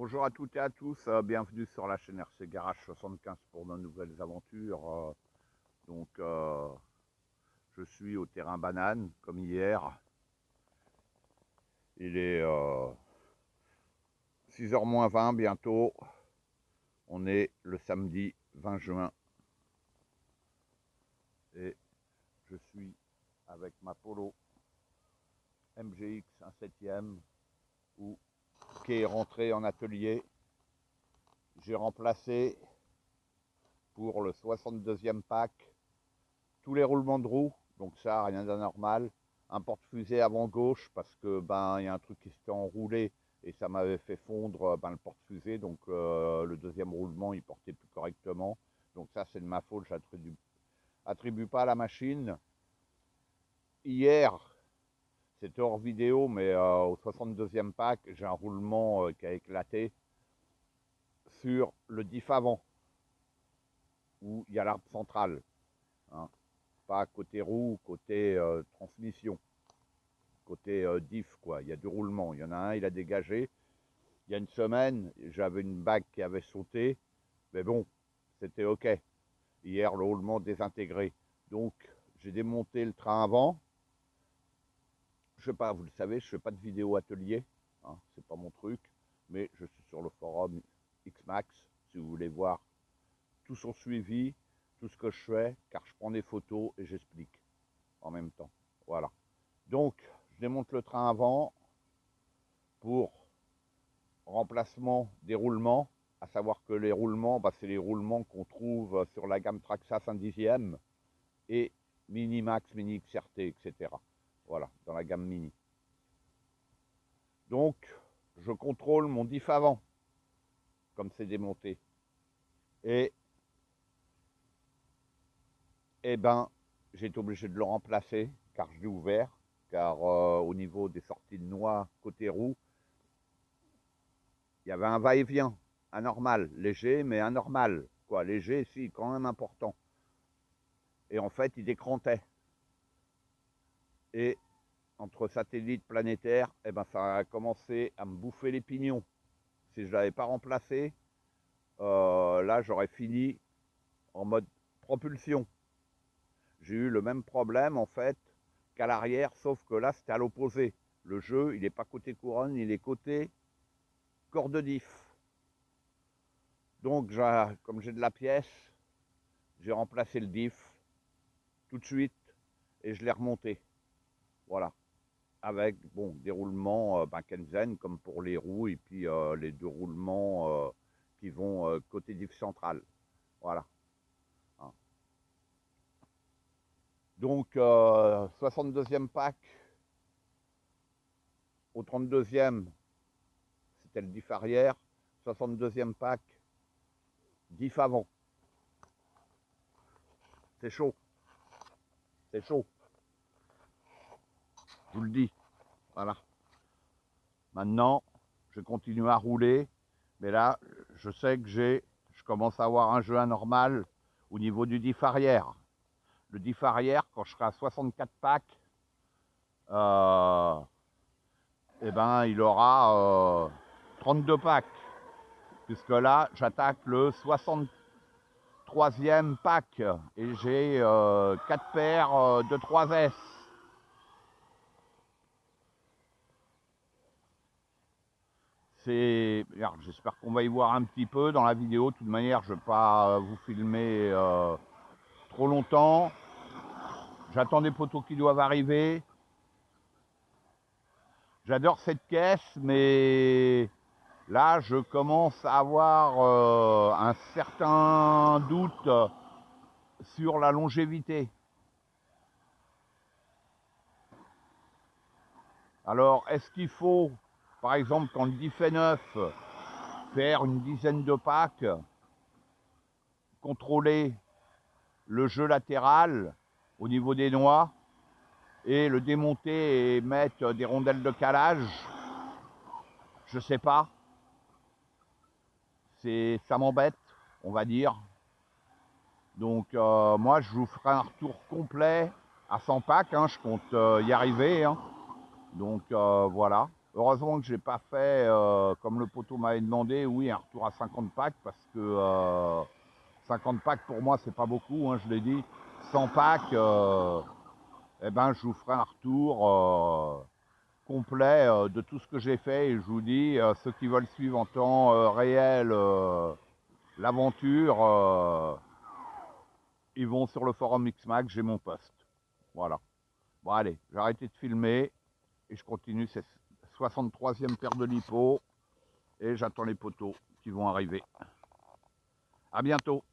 Bonjour à toutes et à tous, bienvenue sur la chaîne RC Garage 75 pour nos nouvelles aventures. Je suis au terrain banane comme hier. Il est 6h moins 20 bientôt. On est le samedi 20 juin. Et je suis avec ma Polo MGX 1/7e qui est rentré en atelier. J'ai remplacé pour le 62e pack tous les roulements de roues, donc ça rien d'anormal. Un porte-fusée avant gauche parce que il y a un truc qui s'était enroulé et ça m'avait fait fondre le porte-fusée, donc le deuxième roulement il portait plus correctement, donc ça c'est de ma faute, j'attribue pas à la machine. Hier c'était hors vidéo, mais au 62e pack j'ai un roulement qui a éclaté sur le diff avant où il y a l'arbre central, hein. Pas côté roue, côté transmission, côté diff quoi. Il y a deux roulements, il y en a un il a dégagé. Il y a une semaine j'avais une bague qui avait sauté, mais bon c'était ok. Hier le roulement désintégré, donc j'ai démonté le train avant. Je sais pas, vous le savez, je fais pas de vidéo atelier, hein, c'est pas mon truc, mais je suis sur le forum Xmax si vous voulez voir tout son suivi, tout ce que je fais, car je prends des photos et j'explique en même temps. Voilà. Donc, je démonte le train avant pour remplacement des roulements, à savoir que les roulements, c'est les roulements qu'on trouve sur la gamme Traxxas 1/10e et Minimax, Mini XRT, etc. Voilà, dans la gamme Mini. Donc, je contrôle mon diff avant, comme c'est démonté. Et j'ai été obligé de le remplacer, car je l'ai ouvert, car au niveau des sorties de noix côté roue, il y avait un va-et-vient anormal, léger, mais anormal. Quoi, léger, si, quand même important. Et en fait, il décrantait. Et entre satellites planétaires, ça a commencé à me bouffer les pignons. Si je ne l'avais pas remplacé, là, j'aurais fini en mode propulsion. J'ai eu le même problème, en fait, qu'à l'arrière, sauf que là, c'était à l'opposé. Le jeu, il n'est pas côté couronne, il est côté corps de diff. Donc, comme j'ai de la pièce, j'ai remplacé le diff tout de suite et je l'ai remonté. Voilà. Avec des roulements Kenzen comme pour les roues et puis les deux roulements qui vont côté diff central. Voilà. Hein. Donc 62e pack. Au 32e, c'était le diff arrière. 62e pack, diff avant. C'est chaud. C'est chaud. Je vous le dis. Voilà. Maintenant, je continue à rouler. Mais là, je sais que je commence à avoir un jeu anormal au niveau du diff arrière. Le diff arrière, quand je serai à 64 packs, il aura 32 packs. Puisque là, j'attaque le 63e pack et j'ai 4 paires de 3S. J'espère qu'on va y voir un petit peu dans la vidéo. De toute manière, je ne vais pas vous filmer trop longtemps. J'attends des poteaux qui doivent arriver. J'adore cette caisse, mais là, je commence à avoir un certain doute sur la longévité. Alors, est-ce qu'il faut, par exemple, quand le diff est neuf, faire une dizaine de packs, contrôler le jeu latéral au niveau des noix et le démonter et mettre des rondelles de calage? Je sais pas. Ça m'embête, on va dire. Donc moi, je vous ferai un retour complet à 100 packs. Hein, je compte y arriver. Hein. Donc voilà. Heureusement que j'ai pas fait, comme le poteau m'avait demandé, oui, un retour à 50 packs, parce que 50 packs pour moi, c'est pas beaucoup, hein, je l'ai dit. 100 packs, eh ben, je vous ferai un retour complet de tout ce que j'ai fait. Et je vous dis, ceux qui veulent suivre en temps réel l'aventure, ils vont sur le forum Xmax, j'ai mon post. Voilà. Bon, allez, j'ai arrêté de filmer et je continue cette 63e paire de lipo et j'attends les poteaux qui vont arriver. À bientôt.